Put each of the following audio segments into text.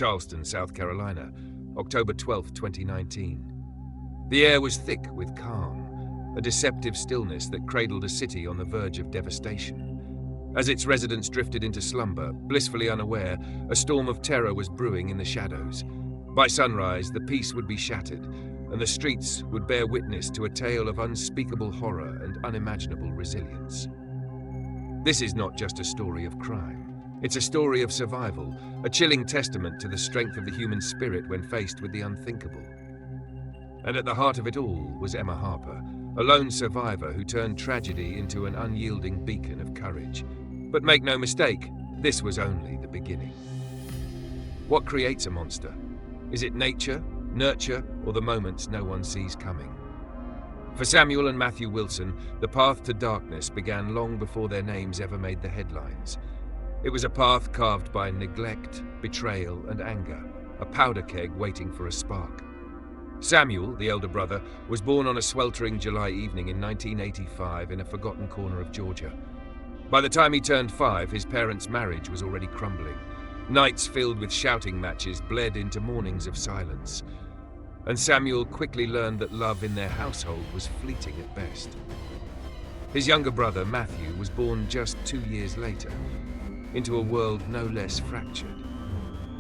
Charleston, South Carolina, October 12, 2019. The air was thick with calm, a deceptive stillness that cradled a city on the verge of devastation. As its residents drifted into slumber, blissfully unaware, a storm of terror was brewing in the shadows. By sunrise, the peace would be shattered, and the streets would bear witness to a tale of unspeakable horror and unimaginable resilience. This is not just a story of crime. It's a story of survival, a chilling testament to the strength of the human spirit when faced with the unthinkable. And at the heart of it all was Emma Harper, a lone survivor who turned tragedy into an unyielding beacon of courage. But make no mistake, this was only the beginning. What creates a monster? Is it nature, nurture, or the moments no one sees coming? For Samuel and Matthew Wilson, the path to darkness began long before their names ever made the headlines. It was a path carved by neglect, betrayal, and anger, a powder keg waiting for a spark. Samuel, the elder brother, was born on a sweltering July evening in 1985 in a forgotten corner of Georgia. By the time he turned 5, his parents' marriage was already crumbling. Nights filled with shouting matches bled into mornings of silence. And Samuel quickly learned that love in their household was fleeting at best. His younger brother, Matthew, was born just 2 years later, into a world no less fractured.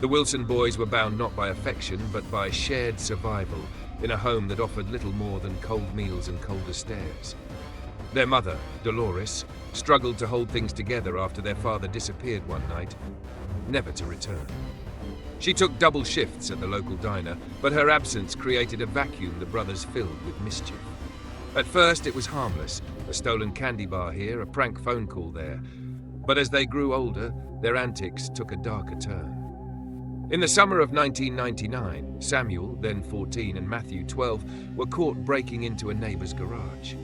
The Wilson boys were bound not by affection, but by shared survival in a home that offered little more than cold meals and colder stares. Their mother, Dolores, struggled to hold things together after their father disappeared one night, never to return. She took double shifts at the local diner, but her absence created a vacuum the brothers filled with mischief. At first it was harmless, a stolen candy bar here, a prank phone call there. But as they grew older, their antics took a darker turn. In the summer of 1999, Samuel, then 14, and Matthew, 12, were caught breaking into a neighbor's garage.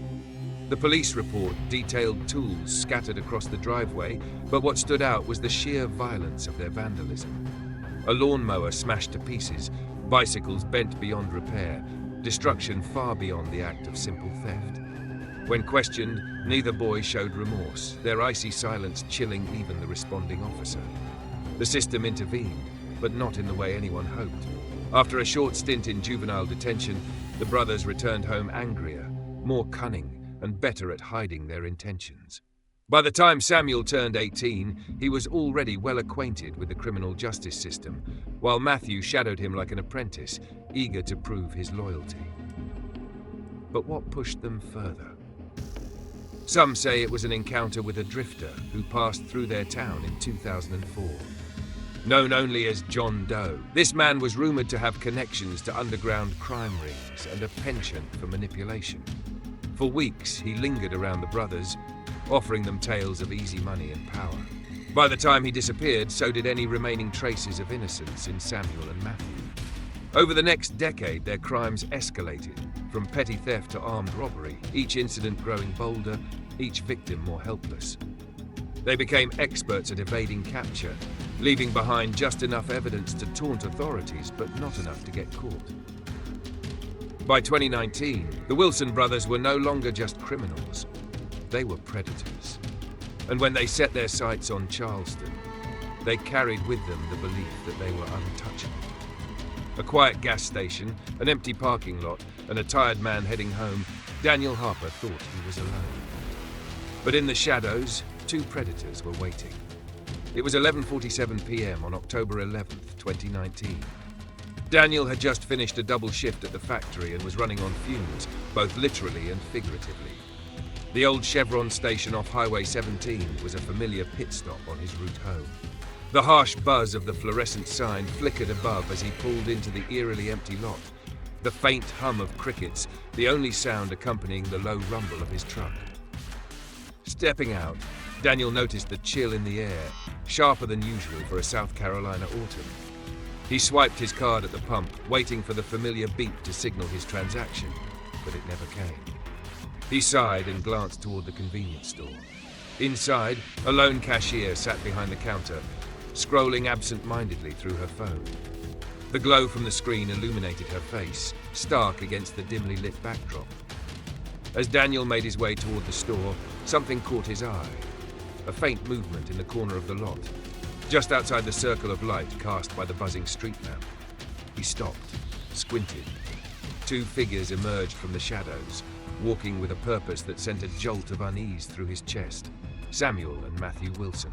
The police report detailed tools scattered across the driveway, but what stood out was the sheer violence of their vandalism. A lawnmower smashed to pieces, bicycles bent beyond repair, destruction far beyond the act of simple theft. When questioned, neither boy showed remorse, their icy silence chilling even the responding officer. The system intervened, but not in the way anyone hoped. After a short stint in juvenile detention, the brothers returned home angrier, more cunning, and better at hiding their intentions. By the time Samuel turned 18, he was already well acquainted with the criminal justice system, while Matthew shadowed him like an apprentice, eager to prove his loyalty. But what pushed them further? Some say it was an encounter with a drifter who passed through their town in 2004. Known only as John Doe, this man was rumored to have connections to underground crime rings and a penchant for manipulation. For weeks, he lingered around the brothers, offering them tales of easy money and power. By the time he disappeared, so did any remaining traces of innocence in Samuel and Matthew. Over the next decade, their crimes escalated, from petty theft to armed robbery, each incident growing bolder, each victim more helpless. They became experts at evading capture, leaving behind just enough evidence to taunt authorities, but not enough to get caught. By 2019, the Wilson brothers were no longer just criminals. They were predators. And when they set their sights on Charleston, they carried with them the belief that they were untouchable. A quiet gas station, an empty parking lot, and a tired man heading home, Daniel Harper thought he was alone. But in the shadows, 2 predators were waiting. It was 11:47 p.m. on October 11th, 2019. Daniel had just finished a double shift at the factory and was running on fumes, both literally and figuratively. The old Chevron station off Highway 17 was a familiar pit stop on his route home. The harsh buzz of the fluorescent sign flickered above as he pulled into the eerily empty lot, the faint hum of crickets, the only sound accompanying the low rumble of his truck. Stepping out, Daniel noticed the chill in the air, sharper than usual for a South Carolina autumn. He swiped his card at the pump, waiting for the familiar beep to signal his transaction, but it never came. He sighed and glanced toward the convenience store. Inside, a lone cashier sat behind the counter, scrolling absent-mindedly through her phone. The glow from the screen illuminated her face, stark against the dimly lit backdrop. As Daniel made his way toward the store, something caught his eye. A faint movement in the corner of the lot. just outside the circle of light cast by the buzzing street lamp. He stopped, squinted. Two figures emerged from the shadows, walking with a purpose that sent a jolt of unease through his chest. Samuel and Matthew Wilson.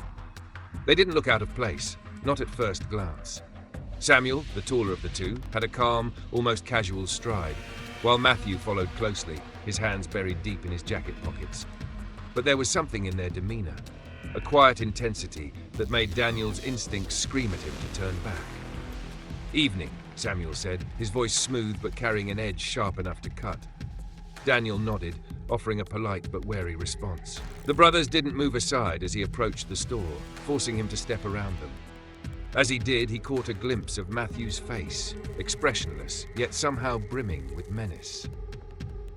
They didn't look out of place, not at first glance. Samuel, the taller of the two, had a calm, almost casual stride, while Matthew followed closely, his hands buried deep in his jacket pockets. But there was something in their demeanor, a quiet intensity that made Daniel's instincts scream at him to turn back. "Evening," Samuel said, his voice smooth but carrying an edge sharp enough to cut. Daniel nodded, offering a polite but wary response. The brothers didn't move aside as he approached the store, forcing him to step around them. As he did, he caught a glimpse of Matthew's face, expressionless, yet somehow brimming with menace.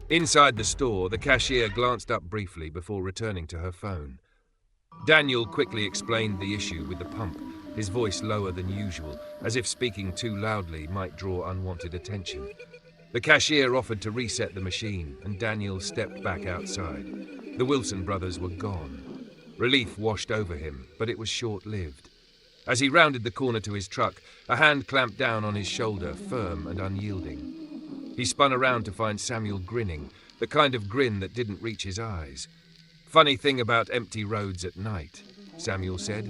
Inside the store, the cashier glanced up briefly before returning to her phone. Daniel quickly explained the issue with the pump, his voice lower than usual, as if speaking too loudly might draw unwanted attention. The cashier offered to reset the machine, and Daniel stepped back outside. The Wilson brothers were gone. Relief washed over him, but it was short-lived. As he rounded the corner to his truck, a hand clamped down on his shoulder, firm and unyielding. He spun around to find Samuel grinning, the kind of grin that didn't reach his eyes. "Funny thing about empty roads at night," Samuel said.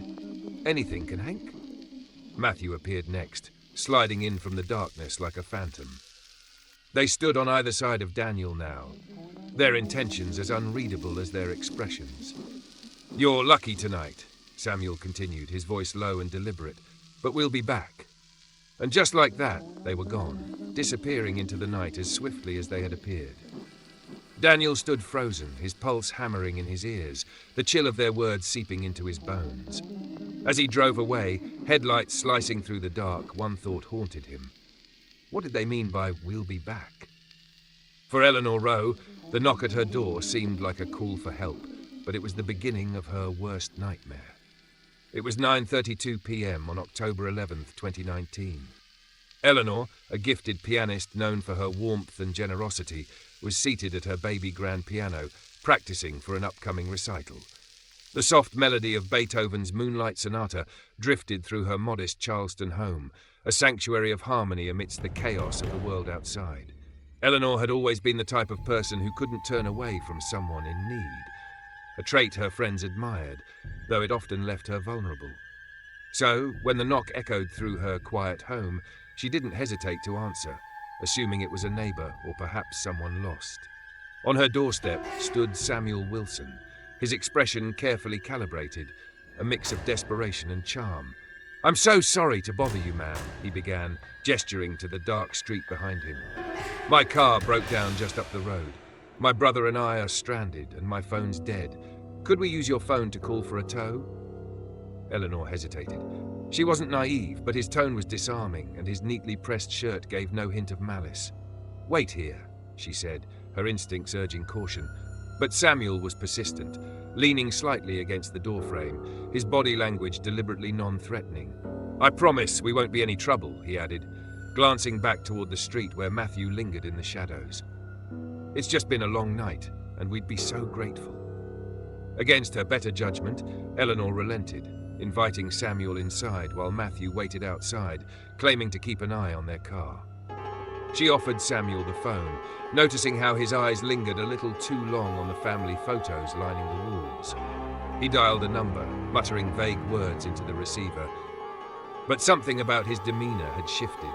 "Anything can Hank?" Matthew appeared next, sliding in from the darkness like a phantom. They stood on either side of Daniel now, their intentions as unreadable as their expressions. "You're lucky tonight," Samuel continued, his voice low and deliberate, "but we'll be back." And just like that, they were gone, disappearing into the night as swiftly as they had appeared. Daniel stood frozen, his pulse hammering in his ears, the chill of their words seeping into his bones. As he drove away, headlights slicing through the dark, one thought haunted him. What did they mean by "we'll be back"? For Eleanor Rowe, the knock at her door seemed like a call for help, but it was the beginning of her worst nightmare. It was 9:32 p.m. on October 11th, 2019. Eleanor, a gifted pianist known for her warmth and generosity, was seated at her baby grand piano, practicing for an upcoming recital. The soft melody of Beethoven's Moonlight Sonata drifted through her modest Charleston home, a sanctuary of harmony amidst the chaos of the world outside. Eleanor had always been the type of person who couldn't turn away from someone in need, a trait her friends admired, though it often left her vulnerable. So, when the knock echoed through her quiet home, she didn't hesitate to answer, assuming it was a neighbor or perhaps someone lost. On her doorstep stood Samuel Wilson, his expression carefully calibrated, a mix of desperation and charm. "I'm so sorry to bother you, ma'am," he began, gesturing to the dark street behind him. "My car broke down just up the road. My brother and I are stranded, and my phone's dead. Could we use your phone to call for a tow?" Eleanor hesitated. She wasn't naive, but his tone was disarming, and his neatly pressed shirt gave no hint of malice. "Wait here," she said, her instincts urging caution. But Samuel was persistent, leaning slightly against the doorframe, his body language deliberately non-threatening. "I promise we won't be any trouble," he added, glancing back toward the street where Matthew lingered in the shadows. "It's just been a long night, and we'd be so grateful." Against her better judgment, Eleanor relented, inviting Samuel inside while Matthew waited outside, claiming to keep an eye on their car. She offered Samuel the phone, noticing how his eyes lingered a little too long on the family photos lining the walls. He dialed a number, muttering vague words into the receiver. But something about his demeanor had shifted,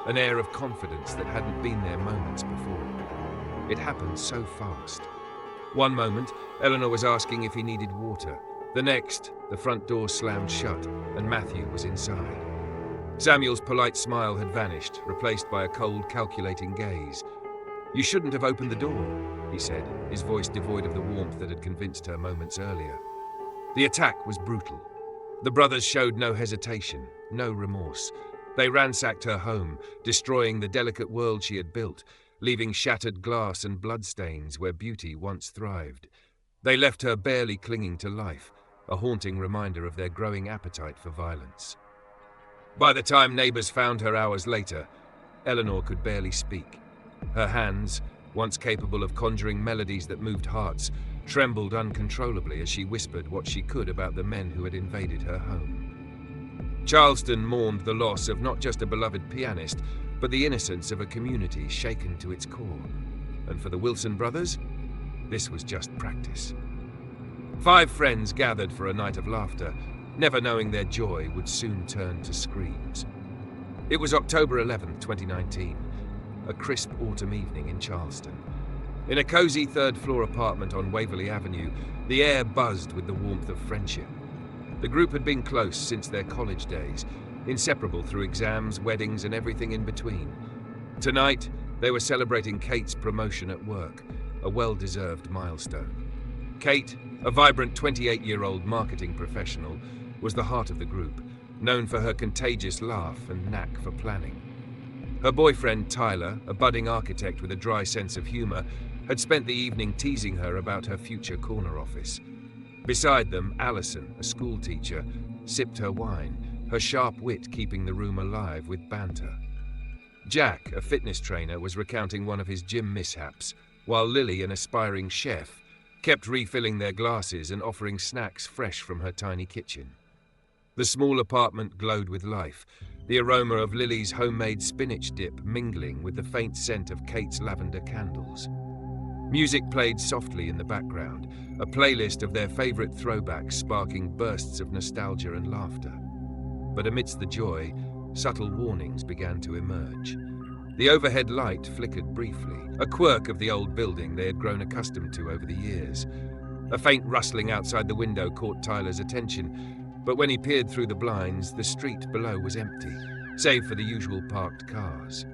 an air of confidence that hadn't been there moments before. It happened so fast. One moment, Eleanor was asking if he needed water. The next, the front door slammed shut, and Matthew was inside. Samuel's polite smile had vanished, replaced by a cold, calculating gaze. "You shouldn't have opened the door," he said, his voice devoid of the warmth that had convinced her moments earlier. The attack was brutal. The brothers showed no hesitation, no remorse. They ransacked her home, destroying the delicate world she had built, leaving shattered glass and bloodstains where beauty once thrived. They left her barely clinging to life, a haunting reminder of their growing appetite for violence. By the time neighbors found her hours later, Eleanor could barely speak. Her hands, once capable of conjuring melodies that moved hearts, trembled uncontrollably as she whispered what she could about the men who had invaded her home. Charleston mourned the loss of not just a beloved pianist, but the innocence of a community shaken to its core. And for the Wilson brothers, this was just practice. 5 friends gathered for a night of laughter, never knowing their joy would soon turn to screams. It was October 11, 2019, a crisp autumn evening in Charleston. In a cozy third-floor apartment on Waverly Avenue, the air buzzed with the warmth of friendship. The group had been close since their college days, inseparable through exams, weddings, and everything in between. Tonight, they were celebrating Kate's promotion at work, a well-deserved milestone. Kate, a vibrant 28-year-old marketing professional, was the heart of the group, known for her contagious laugh and knack for planning. Her boyfriend, Tyler, a budding architect with a dry sense of humor, had spent the evening teasing her about her future corner office. Beside them, Allison, a schoolteacher, sipped her wine, her sharp wit keeping the room alive with banter. Jack, a fitness trainer, was recounting one of his gym mishaps, while Lily, an aspiring chef, kept refilling their glasses and offering snacks fresh from her tiny kitchen. The small apartment glowed with life, the aroma of Lily's homemade spinach dip mingling with the faint scent of Kate's lavender candles. Music played softly in the background, a playlist of their favorite throwbacks sparking bursts of nostalgia and laughter. But amidst the joy, subtle warnings began to emerge. The overhead light flickered briefly, a quirk of the old building they had grown accustomed to over the years. A faint rustling outside the window caught Tyler's attention, but when he peered through the blinds, the street below was empty, save for the usual parked cars.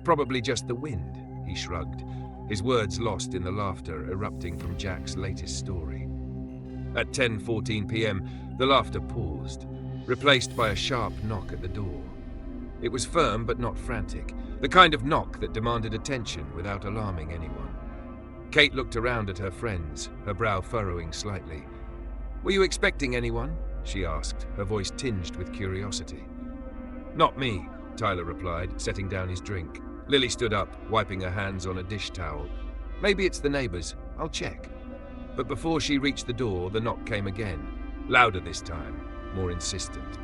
Probably just the wind, he shrugged, his words lost in the laughter erupting from Jack's latest story. At 10:14 p.m., the laughter paused, replaced by a sharp knock at the door. It was firm but not frantic, the kind of knock that demanded attention without alarming anyone. Kate looked around at her friends, her brow furrowing slightly. "Were you expecting anyone?" she asked, her voice tinged with curiosity. "Not me," Tyler replied, setting down his drink. Lily stood up, wiping her hands on a dish towel. "Maybe it's the neighbors. I'll check." But before she reached the door, the knock came again, louder this time, more insistent.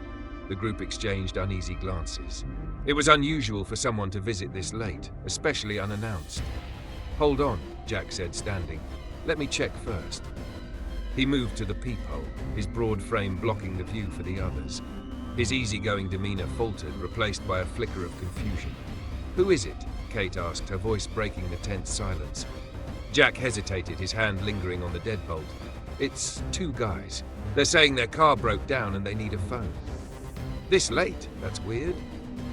The group exchanged uneasy glances. It was unusual for someone to visit this late, especially unannounced. "Hold on," Jack said, standing. "Let me check first." He moved to the peephole, his broad frame blocking the view for the others. His easygoing demeanor faltered, replaced by a flicker of confusion. "Who is it?" Kate asked, her voice breaking the tense silence. Jack hesitated, his hand lingering on the deadbolt. "It's 2 guys. They're saying their car broke down and they need a phone." "This late? That's weird."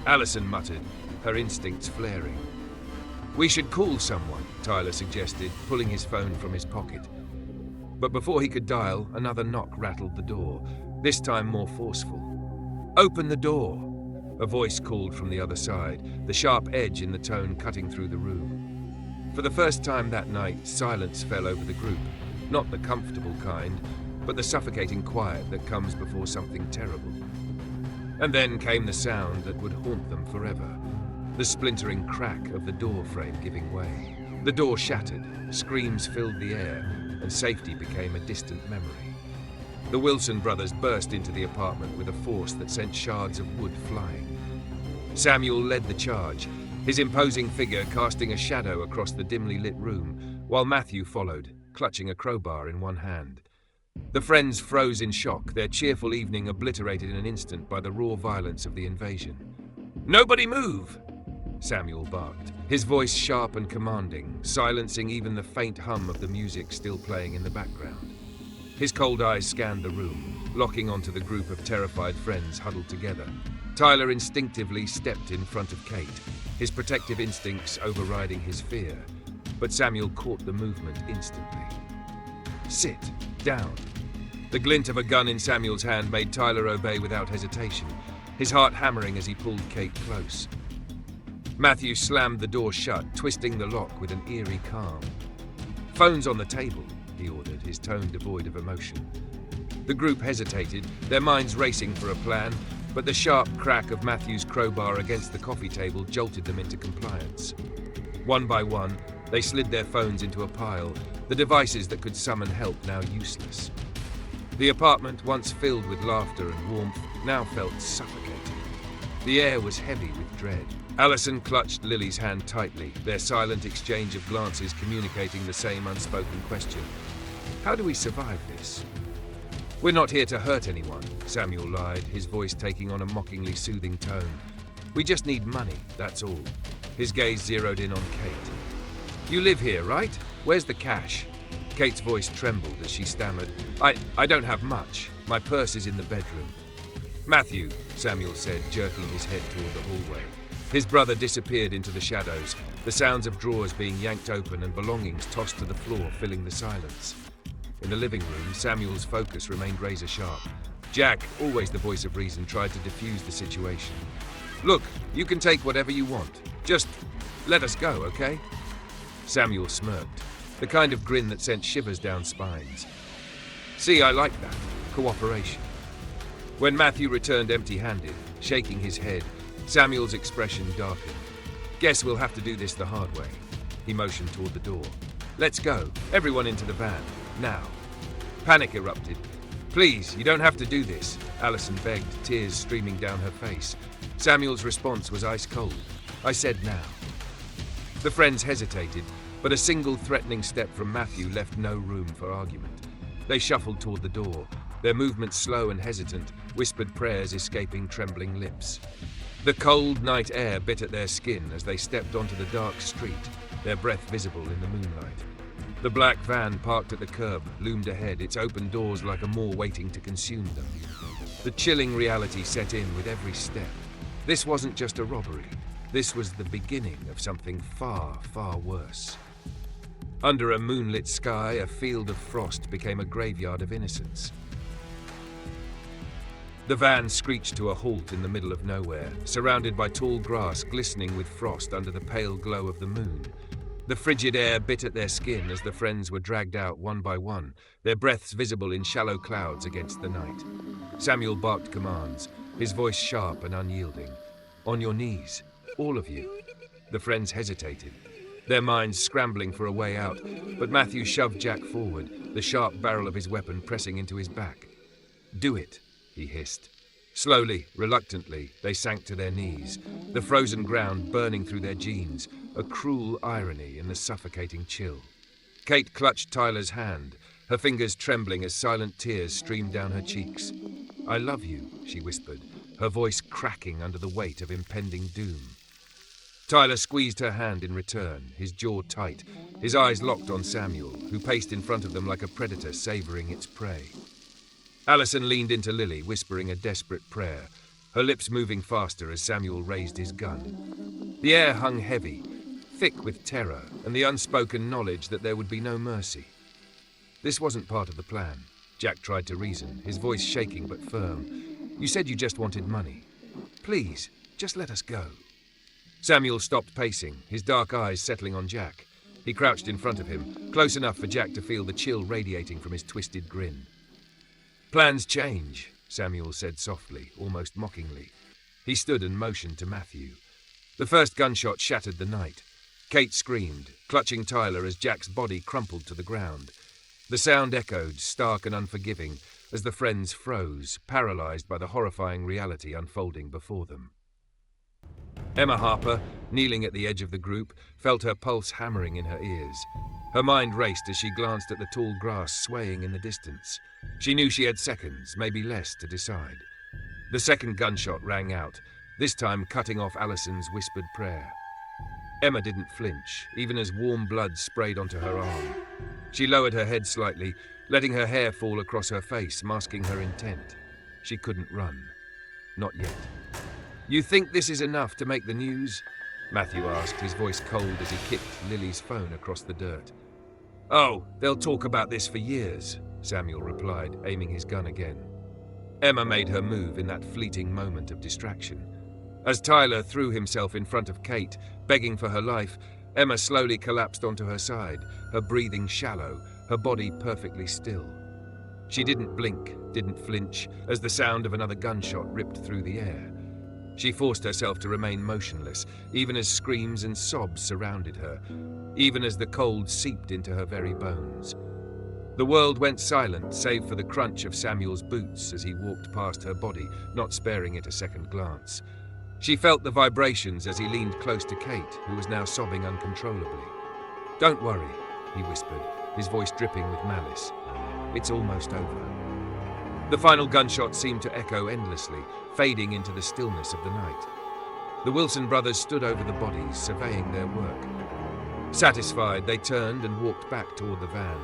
Allison muttered, her instincts flaring. "We should call someone," Tyler suggested, pulling his phone from his pocket. But before he could dial, another knock rattled the door, this time more forceful. "Open the door," a voice called from the other side, the sharp edge in the tone cutting through the room. For the first time that night, silence fell over the group, not the comfortable kind, but the suffocating quiet that comes before something terrible. And then came the sound that would haunt them forever, the splintering crack of the door frame giving way. The door shattered, screams filled the air, and safety became a distant memory. The Wilson brothers burst into the apartment with a force that sent shards of wood flying. Samuel led the charge, his imposing figure casting a shadow across the dimly lit room, while Matthew followed, clutching a crowbar in one hand. The friends froze in shock, their cheerful evening obliterated in an instant by the raw violence of the invasion. "Nobody move!" Samuel barked, his voice sharp and commanding, silencing even the faint hum of the music still playing in the background. His cold eyes scanned the room, locking onto the group of terrified friends huddled together. Tyler instinctively stepped in front of Kate, his protective instincts overriding his fear, but Samuel caught the movement instantly. "Sit down." The glint of a gun in Samuel's hand made Tyler obey without hesitation, his heart hammering as he pulled Kate close. Matthew slammed the door shut, twisting the lock with an eerie calm. "Phone's on the table," he ordered, his tone devoid of emotion. The group hesitated, their minds racing for a plan, but the sharp crack of Matthew's crowbar against the coffee table jolted them into compliance. One by one, they slid their phones into a pile, the devices that could summon help now useless. The apartment, once filled with laughter and warmth, now felt suffocating. The air was heavy with dread. Allison clutched Lily's hand tightly, their silent exchange of glances communicating the same unspoken question. How do we survive this? We're not here to hurt anyone, Samuel lied, his voice taking on a mockingly soothing tone. We just need money, that's all. His gaze zeroed in on Kate. You live here, right? Where's the cash? Kate's voice trembled as she stammered. I don't have much. My purse is in the bedroom. Matthew, Samuel said, jerking his head toward the hallway. His brother disappeared into the shadows, the sounds of drawers being yanked open and belongings tossed to the floor filling the silence. In the living room, Samuel's focus remained razor-sharp. Jack, always the voice of reason, tried to defuse the situation. Look, you can take whatever you want. Just let us go, okay? Samuel smirked, the kind of grin that sent shivers down spines. See, I like that. Cooperation. When Matthew returned empty-handed, shaking his head, Samuel's expression darkened. Guess we'll have to do this the hard way. He motioned toward the door. Let's go. Everyone into the van. Now. Panic erupted. Please, you don't have to do this, Allison begged, tears streaming down her face. Samuel's response was ice cold. I said now. The friends hesitated, but a single threatening step from Matthew left no room for argument. They shuffled toward the door, their movements slow and hesitant, whispered prayers escaping trembling lips. The cold night air bit at their skin as they stepped onto the dark street, their breath visible in the moonlight. The black van parked at the curb loomed ahead, its open doors like a maw waiting to consume them. The chilling reality set in with every step. This wasn't just a robbery. This was the beginning of something far, far worse. Under a moonlit sky, a field of frost became a graveyard of innocence. The van screeched to a halt in the middle of nowhere, surrounded by tall grass glistening with frost under the pale glow of the moon. The frigid air bit at their skin as the friends were dragged out one by one, their breaths visible in shallow clouds against the night. Samuel barked commands, his voice sharp and unyielding. On your knees, all of you. The friends hesitated, their minds scrambling for a way out, but Matthew shoved Jack forward, the sharp barrel of his weapon pressing into his back. Do it, he hissed. Slowly, reluctantly, they sank to their knees, the frozen ground burning through their jeans, a cruel irony in the suffocating chill. Kate clutched Tyler's hand, her fingers trembling as silent tears streamed down her cheeks. I love you, she whispered, her voice cracking under the weight of impending doom. Tyler squeezed her hand in return, his jaw tight, his eyes locked on Samuel, who paced in front of them like a predator savoring its prey. Allison leaned into Lily, whispering a desperate prayer, her lips moving faster as Samuel raised his gun. The air hung heavy, thick with terror and the unspoken knowledge that there would be no mercy. This wasn't part of the plan, Jack tried to reason, his voice shaking but firm. You said you just wanted money. Please, just let us go. Samuel stopped pacing, his dark eyes settling on Jack. He crouched in front of him, close enough for Jack to feel the chill radiating from his twisted grin. Plans change, Samuel said softly, almost mockingly. He stood and motioned to Matthew. The first gunshot shattered the night. Kate screamed, clutching Tyler as Jack's body crumpled to the ground. The sound echoed, stark and unforgiving, as the friends froze, paralyzed by the horrifying reality unfolding before them. Emma Harper, kneeling at the edge of the group, felt her pulse hammering in her ears. Her mind raced as she glanced at the tall grass swaying in the distance. She knew she had seconds, maybe less, to decide. The second gunshot rang out, this time cutting off Allison's whispered prayer. Emma didn't flinch, even as warm blood sprayed onto her arm. She lowered her head slightly, letting her hair fall across her face, masking her intent. She couldn't run. Not yet. You think this is enough to make the news? Matthew asked, his voice cold as he kicked Lily's phone across the dirt. Oh, they'll talk about this for years, Samuel replied, aiming his gun again. Emma made her move in that fleeting moment of distraction. As Tyler threw himself in front of Kate, begging for her life, Emma slowly collapsed onto her side, her breathing shallow, her body perfectly still. She didn't blink, didn't flinch, as the sound of another gunshot ripped through the air. She forced herself to remain motionless, even as screams and sobs surrounded her, even as the cold seeped into her very bones. The world went silent, save for the crunch of Samuel's boots as he walked past her body, not sparing it a second glance. She felt the vibrations as he leaned close to Kate, who was now sobbing uncontrollably. "Don't worry," he whispered, his voice dripping with malice. "It's almost over." The final gunshot seemed to echo endlessly, fading into the stillness of the night. The Wilson brothers stood over the bodies, surveying their work. Satisfied, they turned and walked back toward the van,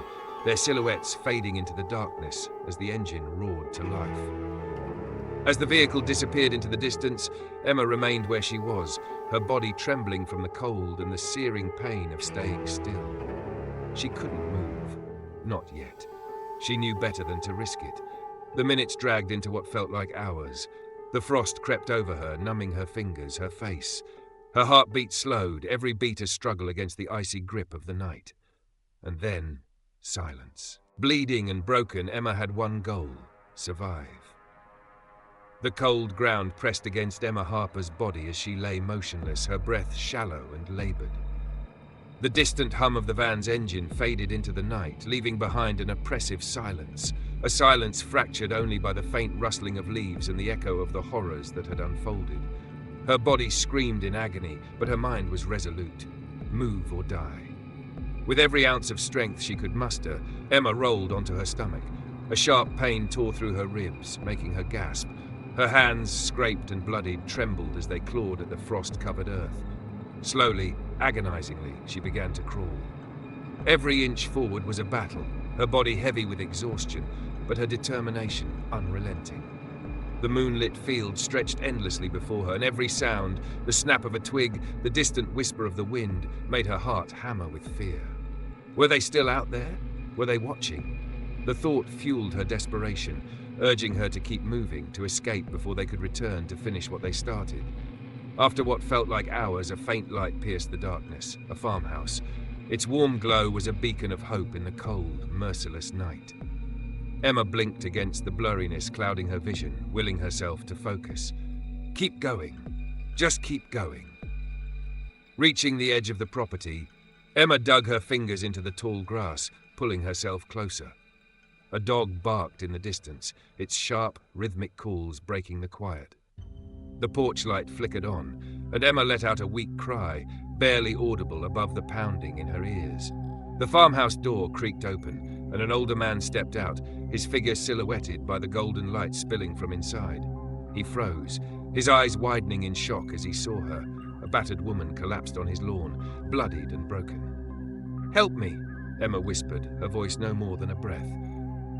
their silhouettes fading into the darkness as the engine roared to life. As the vehicle disappeared into the distance, Emma remained where she was, her body trembling from the cold and the searing pain of staying still. She couldn't move. Not yet. She knew better than to risk it. The minutes dragged into what felt like hours. The frost crept over her, numbing her fingers, her face. Her heartbeat slowed, every beat a struggle against the icy grip of the night. And then, silence. Bleeding and broken, Emma had one goal: survive. The cold ground pressed against Emma Harper's body as she lay motionless, her breath shallow and labored. The distant hum of the van's engine faded into the night, leaving behind an oppressive silence, a silence fractured only by the faint rustling of leaves and the echo of the horrors that had unfolded. Her body screamed in agony, but her mind was resolute. Move or die. With every ounce of strength she could muster, Emma rolled onto her stomach. A sharp pain tore through her ribs, making her gasp. Her hands, scraped and bloodied, trembled as they clawed at the frost-covered earth. Slowly, agonizingly, she began to crawl. Every inch forward was a battle, her body heavy with exhaustion, but her determination unrelenting. The moonlit field stretched endlessly before her, and every sound, the snap of a twig, the distant whisper of the wind, made her heart hammer with fear. Were they still out there? Were they watching? The thought fueled her desperation, urging her to keep moving, to escape before they could return to finish what they started. After what felt like hours, a faint light pierced the darkness, a farmhouse. Its warm glow was a beacon of hope in the cold, merciless night. Emma blinked against the blurriness clouding her vision, willing herself to focus. Keep going. Just keep going. Reaching the edge of the property, Emma dug her fingers into the tall grass, pulling herself closer. A dog barked in the distance, its sharp, rhythmic calls breaking the quiet. The porch light flickered on, and Emma let out a weak cry, barely audible above the pounding in her ears. The farmhouse door creaked open, and an older man stepped out, his figure silhouetted by the golden light spilling from inside. He froze, his eyes widening in shock as he saw her, a battered woman collapsed on his lawn, bloodied and broken. "Help me," Emma whispered, her voice no more than a breath.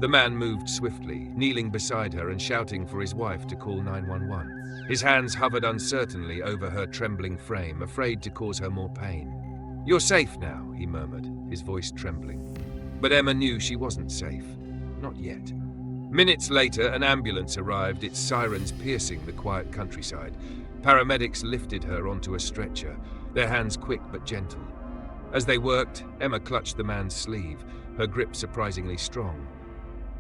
The man moved swiftly, kneeling beside her and shouting for his wife to call 911. His hands hovered uncertainly over her trembling frame, afraid to cause her more pain. "You're safe now," he murmured, his voice trembling. But Emma knew she wasn't safe. Not yet. Minutes later, an ambulance arrived, its sirens piercing the quiet countryside. Paramedics lifted her onto a stretcher, their hands quick but gentle. As they worked, Emma clutched the man's sleeve, her grip surprisingly strong.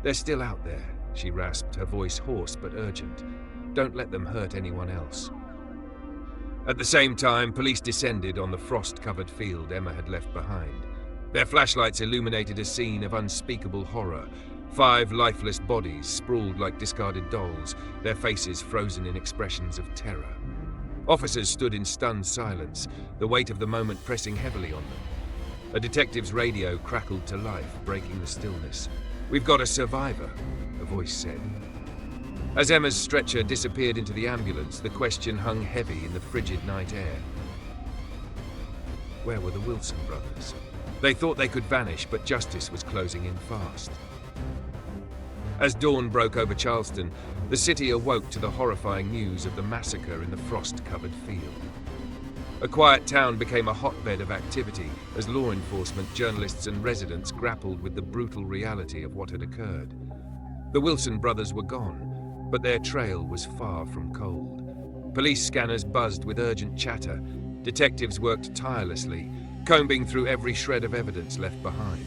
"They're still out there," she rasped, her voice hoarse but urgent. "Don't let them hurt anyone else." At the same time, police descended on the frost-covered field Emma had left behind. Their flashlights illuminated a scene of unspeakable horror. 5 lifeless bodies sprawled like discarded dolls, their faces frozen in expressions of terror. Officers stood in stunned silence, the weight of the moment pressing heavily on them. A detective's radio crackled to life, breaking the stillness. "We've got a survivor," a voice said. As Emma's stretcher disappeared into the ambulance, the question hung heavy in the frigid night air. Where were the Wilson brothers? They thought they could vanish, but justice was closing in fast. As dawn broke over Charleston, the city awoke to the horrifying news of the massacre in the frost-covered field. A quiet town became a hotbed of activity as law enforcement, journalists and residents grappled with the brutal reality of what had occurred. The Wilson brothers were gone, but their trail was far from cold. Police scanners buzzed with urgent chatter. Detectives worked tirelessly, combing through every shred of evidence left behind.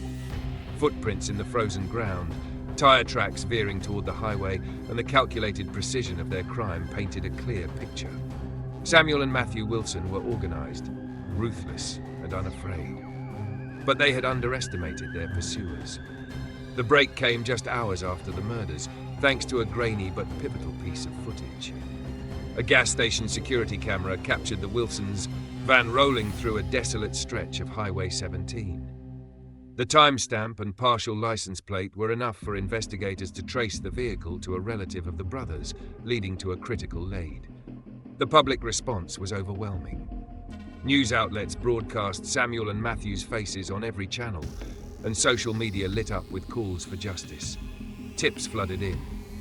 Footprints in the frozen ground, tire tracks veering toward the highway, and the calculated precision of their crime painted a clear picture. Samuel and Matthew Wilson were organized, ruthless and unafraid. But they had underestimated their pursuers. The break came just hours after the murders, thanks to a grainy but pivotal piece of footage. A gas station security camera captured the Wilsons' van rolling through a desolate stretch of Highway 17. The timestamp and partial license plate were enough for investigators to trace the vehicle to a relative of the brothers, leading to a critical lead. The public response was overwhelming. News outlets broadcast Samuel and Matthew's faces on every channel, and social media lit up with calls for justice. Tips flooded in,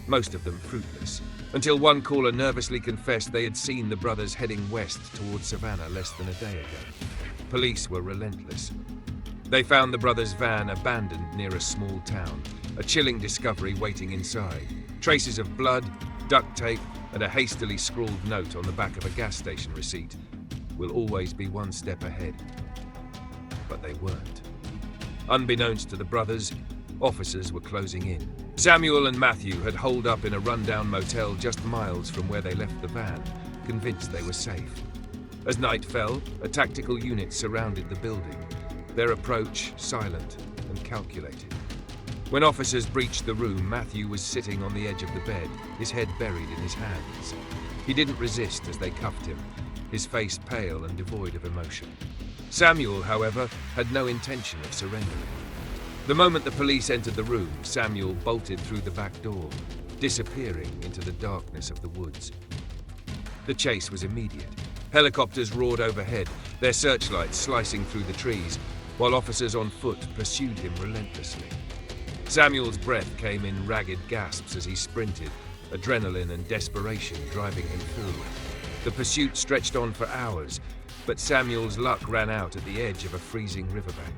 most of them fruitless, until one caller nervously confessed they had seen the brothers heading west towards Savannah less than a day ago. Police were relentless. They found the brothers' van abandoned near a small town, a chilling discovery waiting inside. Traces of blood, duct tape, and a hastily scrawled note on the back of a gas station receipt. Will always be one step ahead. But they weren't. Unbeknownst to the brothers, officers were closing in. Samuel and Matthew had holed up in a rundown motel just miles from where they left the van, convinced they were safe. As night fell, a tactical unit surrounded the building, their approach silent and calculated. When officers breached the room, Matthew was sitting on the edge of the bed, his head buried in his hands. He didn't resist as they cuffed him, his face pale and devoid of emotion. Samuel, however, had no intention of surrendering. The moment the police entered the room, Samuel bolted through the back door, disappearing into the darkness of the woods. The chase was immediate. Helicopters roared overhead, their searchlights slicing through the trees, while officers on foot pursued him relentlessly. Samuel's breath came in ragged gasps as he sprinted, adrenaline and desperation driving him forward. The pursuit stretched on for hours, but Samuel's luck ran out at the edge of a freezing riverbank.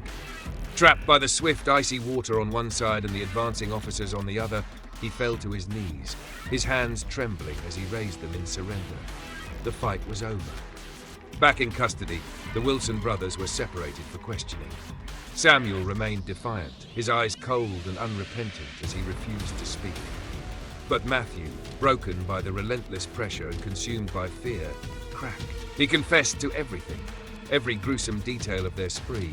Trapped by the swift, icy water on one side and the advancing officers on the other, he fell to his knees, his hands trembling as he raised them in surrender. The fight was over. Back in custody, the Wilson brothers were separated for questioning. Samuel remained defiant, his eyes cold and unrepentant as he refused to speak. But Matthew, broken by the relentless pressure and consumed by fear, cracked. He confessed to everything, every gruesome detail of their spree,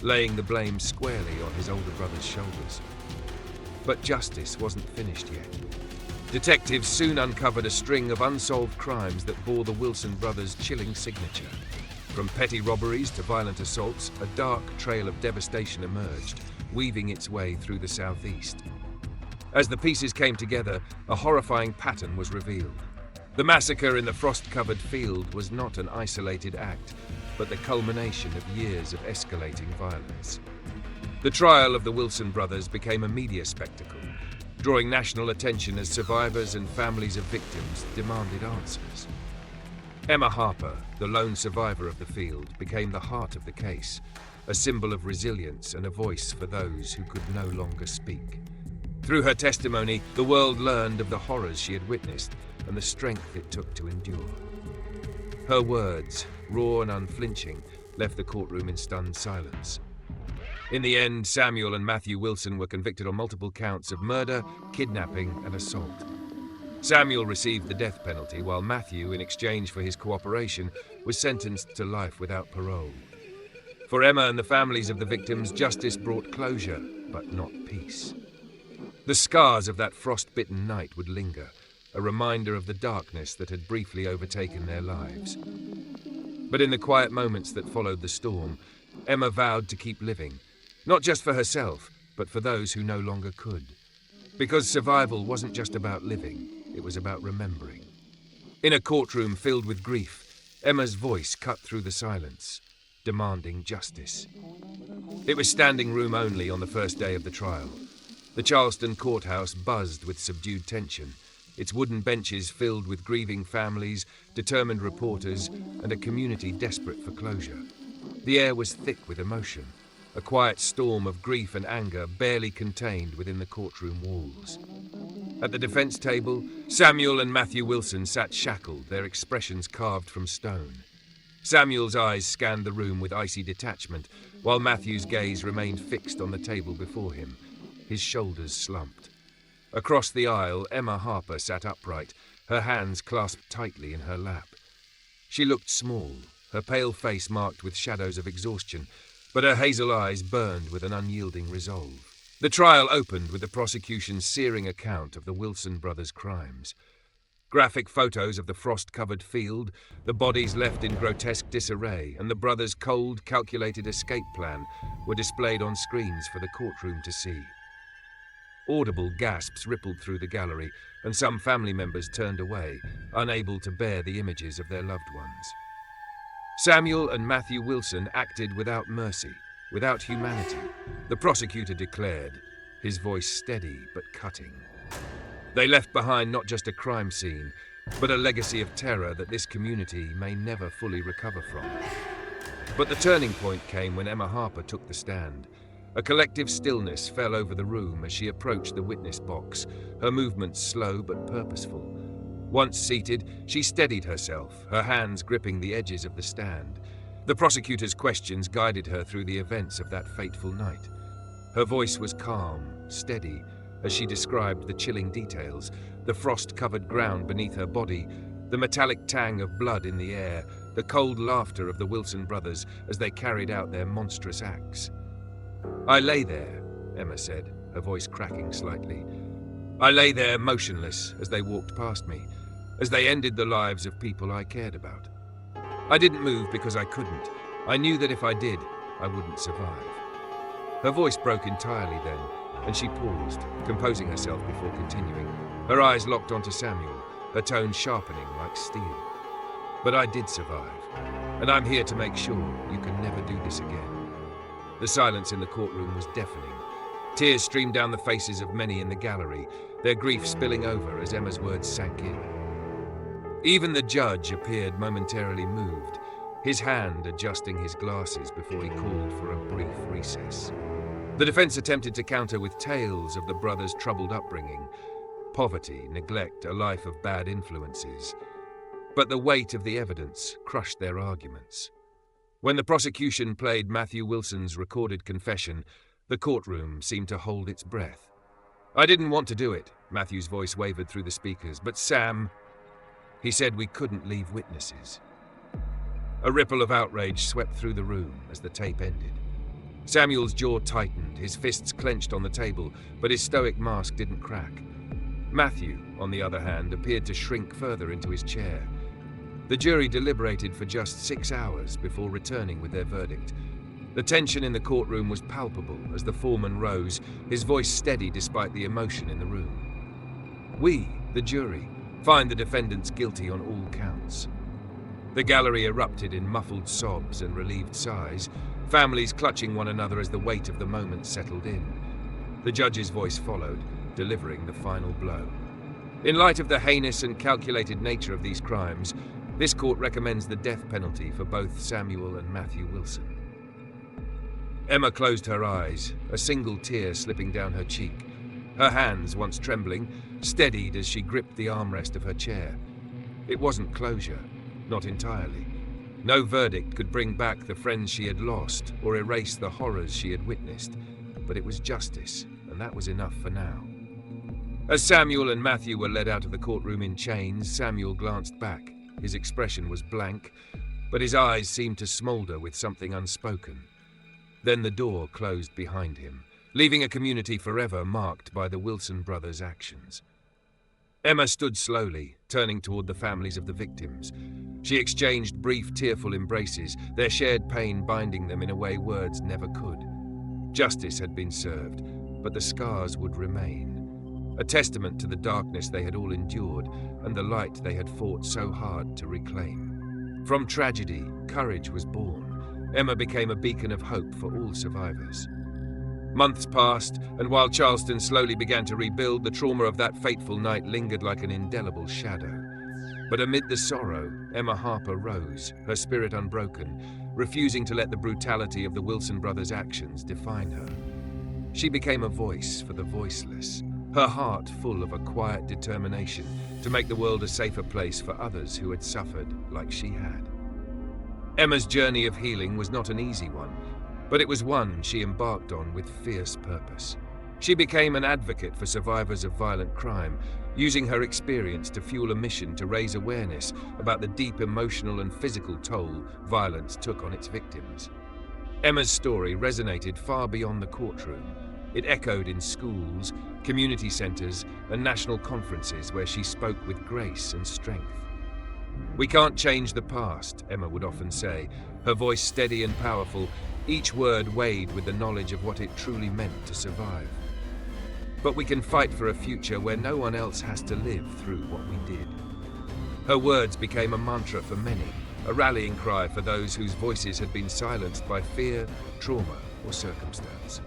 laying the blame squarely on his older brother's shoulders. But justice wasn't finished yet. Detectives soon uncovered a string of unsolved crimes that bore the Wilson brothers' chilling signature. From petty robberies to violent assaults, a dark trail of devastation emerged, weaving its way through the southeast. As the pieces came together, a horrifying pattern was revealed. The massacre in the frost-covered field was not an isolated act, but the culmination of years of escalating violence. The trial of the Wilson brothers became a media spectacle, drawing national attention as survivors and families of victims demanded answers. Emma Harper, the lone survivor of the field, became the heart of the case, a symbol of resilience and a voice for those who could no longer speak. Through her testimony, the world learned of the horrors she had witnessed and the strength it took to endure. Her words, raw and unflinching, left the courtroom in stunned silence. In the end, Samuel and Matthew Wilson were convicted on multiple counts of murder, kidnapping, and assault. Samuel received the death penalty, while Matthew, in exchange for his cooperation, was sentenced to life without parole. For Emma and the families of the victims, justice brought closure, but not peace. The scars of that frost-bitten night would linger, a reminder of the darkness that had briefly overtaken their lives. But in the quiet moments that followed the storm, Emma vowed to keep living, not just for herself, but for those who no longer could. Because survival wasn't just about living, it was about remembering. In a courtroom filled with grief, Emma's voice cut through the silence, demanding justice. It was standing room only on the first day of the trial. The Charleston courthouse buzzed with subdued tension, its wooden benches filled with grieving families, determined reporters, and a community desperate for closure. The air was thick with emotion, a quiet storm of grief and anger barely contained within the courtroom walls. At the defense table, Samuel and Matthew Wilson sat shackled, their expressions carved from stone. Samuel's eyes scanned the room with icy detachment, while Matthew's gaze remained fixed on the table before him, his shoulders slumped. Across the aisle, Emma Harper sat upright, her hands clasped tightly in her lap. She looked small, her pale face marked with shadows of exhaustion, but her hazel eyes burned with an unyielding resolve. The trial opened with the prosecution's searing account of the Wilson brothers' crimes. Graphic photos of the frost-covered field, the bodies left in grotesque disarray, and the brothers' cold, calculated escape plan were displayed on screens for the courtroom to see. Audible gasps rippled through the gallery, and some family members turned away, unable to bear the images of their loved ones. Samuel and Matthew Wilson acted without mercy, without humanity, the prosecutor declared, his voice steady but cutting. They left behind not just a crime scene, but a legacy of terror that this community may never fully recover from. But the turning point came when Emma Harper took the stand. A collective stillness fell over the room as she approached the witness box, her movements slow but purposeful. Once seated, she steadied herself, her hands gripping the edges of the stand. The prosecutor's questions guided her through the events of that fateful night. Her voice was calm, steady, as she described the chilling details, the frost-covered ground beneath her body, the metallic tang of blood in the air, the cold laughter of the Wilson brothers as they carried out their monstrous acts. "I lay there," Emma said, her voice cracking slightly. "I lay there motionless as they walked past me, as they ended the lives of people I cared about. I didn't move because I couldn't. I knew that if I did, I wouldn't survive." Her voice broke entirely then, and she paused, composing herself before continuing. Her eyes locked onto Samuel, her tone sharpening like steel. "But I did survive, and I'm here to make sure you can never do this again." The silence in the courtroom was deafening. Tears streamed down the faces of many in the gallery, their grief spilling over as Emma's words sank in. Even the judge appeared momentarily moved, his hand adjusting his glasses before he called for a brief recess. The defense attempted to counter with tales of the brothers' troubled upbringing, poverty, neglect, a life of bad influences. But the weight of the evidence crushed their arguments. When the prosecution played Matthew Wilson's recorded confession, the courtroom seemed to hold its breath. "I didn't want to do it," Matthew's voice wavered through the speakers, "but Sam, he said we couldn't leave witnesses." A ripple of outrage swept through the room as the tape ended. Samuel's jaw tightened, his fists clenched on the table, but his stoic mask didn't crack. Matthew, on the other hand, appeared to shrink further into his chair. The jury deliberated for just 6 hours before returning with their verdict. The tension in the courtroom was palpable as the foreman rose, his voice steady despite the emotion in the room. "We, the jury, find the defendants guilty on all counts." The gallery erupted in muffled sobs and relieved sighs, families clutching one another as the weight of the moment settled in. The judge's voice followed, delivering the final blow. "In light of the heinous and calculated nature of these crimes, this court recommends the death penalty for both Samuel and Matthew Wilson." Emma closed her eyes, a single tear slipping down her cheek. Her hands, once trembling, steadied as she gripped the armrest of her chair. It wasn't closure, not entirely. No verdict could bring back the friends she had lost or erase the horrors she had witnessed, but it was justice, and that was enough for now. As Samuel and Matthew were led out of the courtroom in chains, Samuel glanced back. His expression was blank, but his eyes seemed to smolder with something unspoken. Then the door closed behind him, leaving a community forever marked by the Wilson brothers' actions. Emma stood slowly, turning toward the families of the victims. She exchanged brief, tearful embraces, their shared pain binding them in a way words never could. Justice had been served, but the scars would remain, a testament to the darkness they had all endured and the light they had fought so hard to reclaim. From tragedy, courage was born. Emma became a beacon of hope for all survivors. Months passed, and while Charleston slowly began to rebuild, the trauma of that fateful night lingered like an indelible shadow. But amid the sorrow, Emma Harper rose, her spirit unbroken, refusing to let the brutality of the Wilson brothers' actions define her. She became a voice for the voiceless, her heart full of a quiet determination to make the world a safer place for others who had suffered like she had. Emma's journey of healing was not an easy one, but it was one she embarked on with fierce purpose. She became an advocate for survivors of violent crime, using her experience to fuel a mission to raise awareness about the deep emotional and physical toll violence took on its victims. Emma's story resonated far beyond the courtroom. It echoed in schools, community centers, and national conferences where she spoke with grace and strength. "We can't change the past," Emma would often say, her voice steady and powerful, each word weighed with the knowledge of what it truly meant to survive. "But we can fight for a future where no one else has to live through what we did." Her words became a mantra for many, a rallying cry for those whose voices had been silenced by fear, trauma, or circumstance.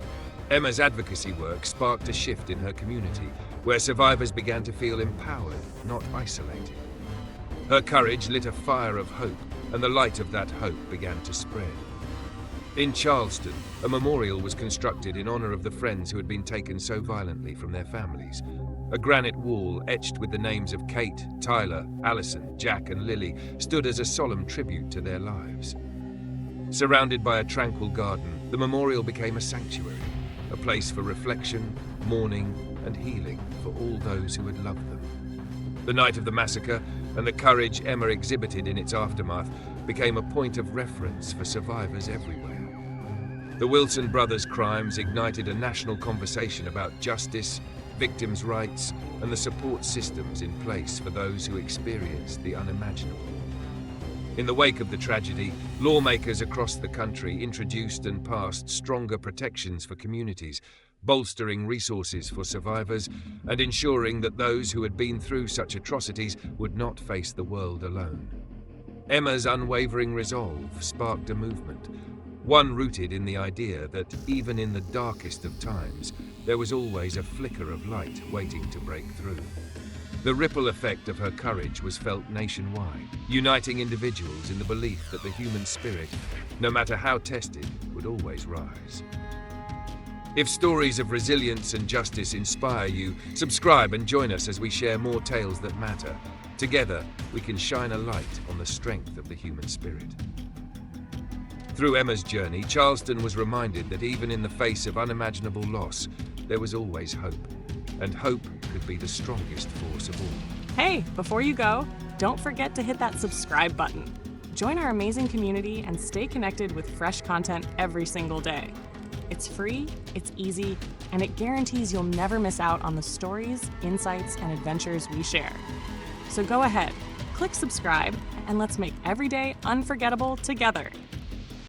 Emma's advocacy work sparked a shift in her community, where survivors began to feel empowered, not isolated. Her courage lit a fire of hope, and the light of that hope began to spread. In Charleston, a memorial was constructed in honor of the friends who had been taken so violently from their families. A granite wall etched with the names of Kate, Tyler, Allison, Jack, and Lily stood as a solemn tribute to their lives. Surrounded by a tranquil garden, the memorial became a sanctuary, a place for reflection, mourning, and healing for all those who had loved them. The night of the massacre, and the courage Emma exhibited in its aftermath, became a point of reference for survivors everywhere. The Wilson brothers' crimes ignited a national conversation about justice, victims' rights, and the support systems in place for those who experienced the unimaginable. In the wake of the tragedy, lawmakers across the country introduced and passed stronger protections for communities, bolstering resources for survivors, and ensuring that those who had been through such atrocities would not face the world alone. Emma's unwavering resolve sparked a movement, one rooted in the idea that even in the darkest of times, there was always a flicker of light waiting to break through. The ripple effect of her courage was felt nationwide, uniting individuals in the belief that the human spirit, no matter how tested, would always rise. If stories of resilience and justice inspire you, subscribe and join us as we share more tales that matter. Together, we can shine a light on the strength of the human spirit. Through Emma's journey, Charleston was reminded that even in the face of unimaginable loss, there was always hope. And hope could be the strongest force of all. Hey, before you go, don't forget to hit that subscribe button. Join our amazing community and stay connected with fresh content every single day. It's free, it's easy, and it guarantees you'll never miss out on the stories, insights, and adventures we share. So go ahead, click subscribe, and let's make every day unforgettable together.